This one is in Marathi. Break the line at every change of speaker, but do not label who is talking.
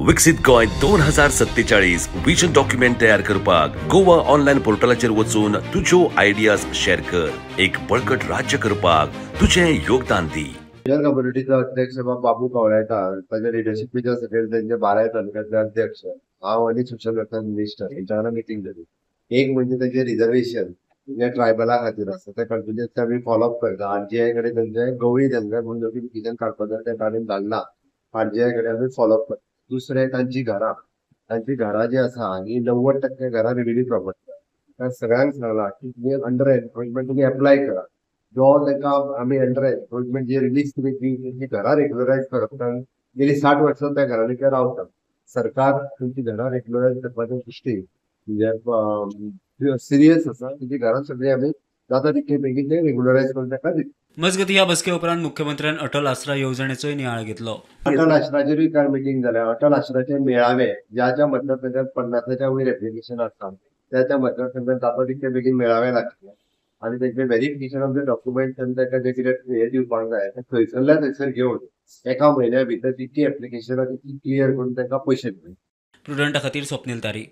विकसित गोय 2047 विजन डॉक्युमेंट तयार करपाक गोवा ऑनलायन पोर्टलाचेर वचून तुज्यो आयडियाज शेअर कर। एक बळकट राज्य करपाक तुझे योगदान दी।
इंडियन कम्युनिटीचा अध्यक्ष बाबू कवळेकर, ताच्या लिडरशिपीच्या सकयल त्यांचे 12 तालुक्यातले अध्यक्ष हांव आनी सोशल वेलफेअर मिनिस्टर यांच्या वांगडा मिटींग जाली। एक म्हणजे त्यांचे रिजर्वेशन जे ट्रायबला खातीर आसा ते कंटिन्युअसली आमी फॉलोअप करता। आरजीआय कडेन त्यांचे गवळी तांकां नोटिफिकेशन काडपाक जाय ते काडून धाडला। आरजीआय कडेन आमी फॉलोअप करता। दुसरे तांची घरां जी आसा ही 90% घरां रिव्हिली प्रॉपर्टी। त्या सगळ्यांक सांगला की तुम्ही अंडर एनक्रोचमेंट तुम्ही अप्लाय करा। जो तांकां आमी अंडर एनक्रोचमेंट जी रिलीज केली घरां रेग्युलरायज करता गेली 60 वर्सां त्या घरांनी ते रावता। सरकार तुमची घरां रेग्युलरायज करपाच्या दृश्टीन म्हणजे सिरियस आसा। तुमची घरां सगळी आमी जाता तितले बेगीन ते रेग्युलरायज करून ताका दिता।
मजगती ह्या बसके उपरांत मुख्यमंत्र्यान अटल आसरा येवजणेचोय नियाळ घेतलो।
अटल आश्राचेरूय काल मिटींग जाल्या। अटल आश्राचे मेळावे ज्या मतदारसंघात 50च्या वयर एप्लिकेशन आसता त्या मतदारसंघात जाता तितले बेगीन मेळावे लागतले आणि तेंचे व्हेरिफिकेशन ऑफ द डॉक्युमेंट्स आनी ताका जे कितें हे दिवपाक जाय ते थंयसर घेवन एका म्हयन्या भितर ती एप्लिकेशनां क्लियर करून तांकां पयशे दिवचे।
प्रुडंटा खातीर स्वप्नील तारी।